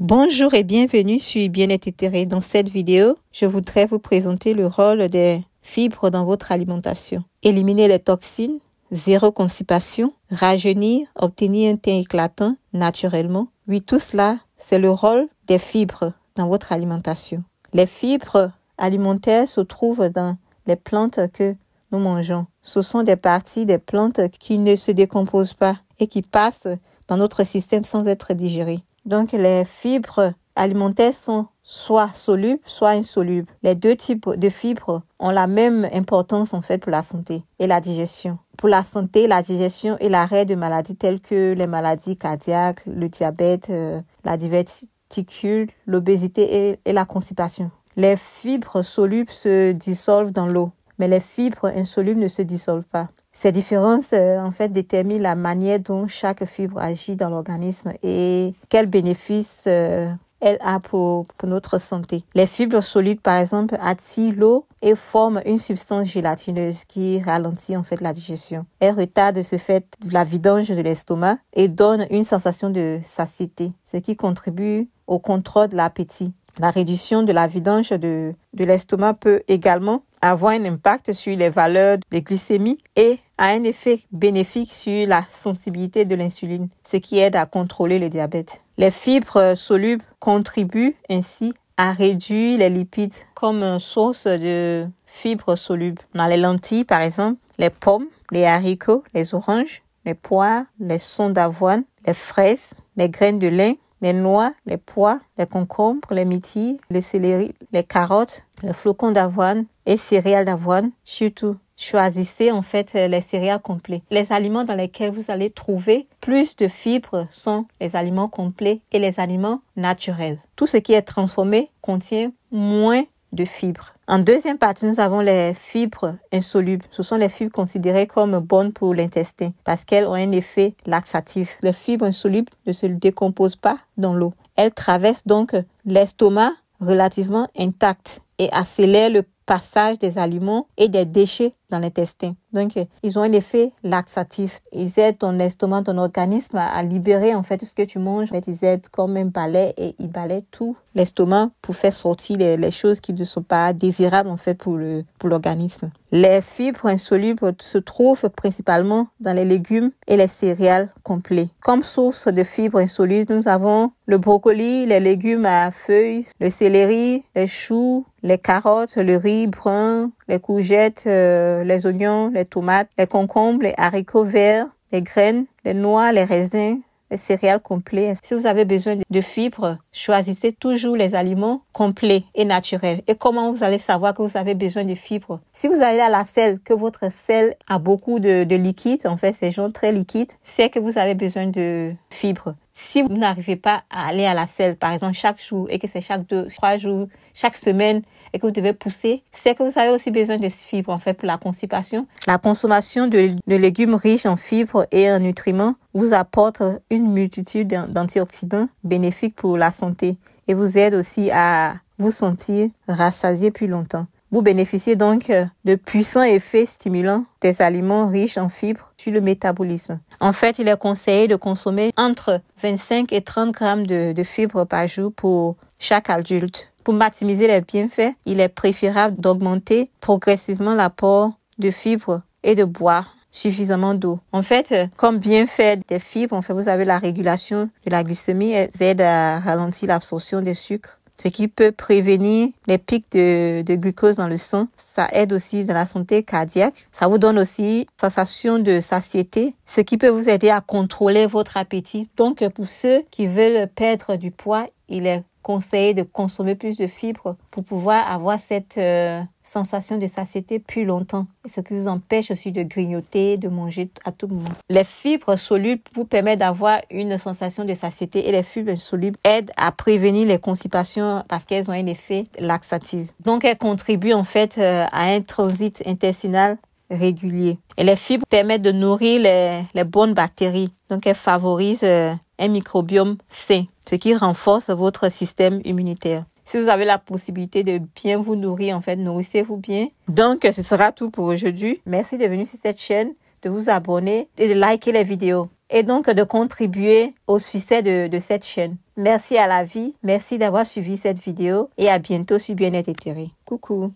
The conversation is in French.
Bonjour et bienvenue sur Bien-être éthéré. Dans cette vidéo, je voudrais vous présenter le rôle des fibres dans votre alimentation. Éliminer les toxines, zéro constipation, rajeunir, obtenir un teint éclatant naturellement. Oui, tout cela, c'est le rôle des fibres dans votre alimentation. Les fibres alimentaires se trouvent dans les plantes que nous mangeons. Ce sont des parties des plantes qui ne se décomposent pas et qui passent dans notre système sans être digérées. Donc, les fibres alimentaires sont soit solubles, soit insolubles. Les deux types de fibres ont la même importance en fait pour la santé et la digestion. Pour la santé, la digestion et l'arrêt de maladies telles que les maladies cardiaques, le diabète, la diverticule, l'obésité et la constipation. Les fibres solubles se dissolvent dans l'eau, mais les fibres insolubles ne se dissolvent pas. Ces différences en fait déterminent la manière dont chaque fibre agit dans l'organisme et quels bénéfices elle a pour notre santé. Les fibres solides, par exemple, attirent l'eau et forment une substance gélatineuse qui ralentit en fait la digestion. Elle retarde ce fait la vidange de l'estomac et donne une sensation de satiété, ce qui contribue au contrôle de l'appétit. La réduction de la vidange de l'estomac peut également avoir un impact sur les valeurs de glycémie et a un effet bénéfique sur la sensibilité de l'insuline, ce qui aide à contrôler le diabète. Les fibres solubles contribuent ainsi à réduire les lipides comme source de fibres solubles. On a les lentilles, par exemple, les pommes, les haricots, les oranges, les poires, les sons d'avoine, les fraises, les graines de lin, les noix, les pois, les concombres, les myrtilles, le céleri, les carottes, les flocons d'avoine et céréales d'avoine. Surtout, choisissez en fait les céréales complets. Les aliments dans lesquels vous allez trouver plus de fibres sont les aliments complets et les aliments naturels. Tout ce qui est transformé contient moins de fibres. En deuxième partie, nous avons les fibres insolubles. Ce sont les fibres considérées comme bonnes pour l'intestin parce qu'elles ont un effet laxatif. Les fibres insolubles ne se décomposent pas dans l'eau. Elles traversent donc l'estomac relativement intact et accélèrent le passage des aliments et des déchets dans l'intestin. Donc, ils ont un effet laxatif. Ils aident ton estomac, ton organisme à libérer en fait tout ce que tu manges. En fait, ils aident comme un balai et ils balaient tout l'estomac pour faire sortir les choses qui ne sont pas désirables en fait pour l'organisme. Les fibres insolubles se trouvent principalement dans les légumes et les céréales complets. Comme source de fibres insolubles, nous avons le brocoli, les légumes à feuilles, le céleri, les choux, les carottes, le riz brun, les courgettes, les oignons, les tomates, les concombres, les haricots verts, les graines, les noix, les raisins, les céréales complets. Si vous avez besoin de fibres, choisissez toujours les aliments complets et naturels. Et comment vous allez savoir que vous avez besoin de fibres? Si vous allez à la selle, que votre selle a beaucoup de liquide, en fait c'est genre très liquide, c'est que vous avez besoin de fibres. Si vous n'arrivez pas à aller à la selle, par exemple chaque jour, et que c'est chaque 2-3 jours, chaque semaine, et que vous devez pousser, c'est que vous avez aussi besoin de fibres en fait pour la constipation. La consommation de légumes riches en fibres et en nutriments vous apporte une multitude d'antioxydants bénéfiques pour la santé et vous aide aussi à vous sentir rassasié plus longtemps. Vous bénéficiez donc de puissants effets stimulants des aliments riches en fibres sur le métabolisme. En fait, il est conseillé de consommer entre 25 et 30 grammes de fibres par jour pour chaque adulte. Pour maximiser les bienfaits, il est préférable d'augmenter progressivement l'apport de fibres et de boire suffisamment d'eau. En fait, comme bienfait des fibres, en fait, vous avez la régulation de la glycémie. Elles aident à ralentir l'absorption des sucres, ce qui peut prévenir les pics de glucose dans le sang. Ça aide aussi dans la santé cardiaque. Ça vous donne aussi une sensation de satiété, ce qui peut vous aider à contrôler votre appétit. Donc, pour ceux qui veulent perdre du poids, il est conseillé de consommer plus de fibres pour pouvoir avoir cette sensation de satiété plus longtemps. Ce qui vous empêche aussi de grignoter, de manger à tout moment. Les fibres solubles vous permettent d'avoir une sensation de satiété et les fibres insolubles aident à prévenir les constipations parce qu'elles ont un effet laxatif. Donc, elles contribuent en fait à un transit intestinal régulier. Et les fibres permettent de nourrir les bonnes bactéries. Donc, elles favorisent un microbiome sain, ce qui renforce votre système immunitaire. Si vous avez la possibilité de bien vous nourrir, en fait, nourrissez-vous bien. Donc, ce sera tout pour aujourd'hui. Merci de venir sur cette chaîne, de vous abonner et de liker les vidéos. Et donc, de contribuer au succès de cette chaîne. Merci à la vie. Merci d'avoir suivi cette vidéo et à bientôt sur Bien-être éthéré. Coucou.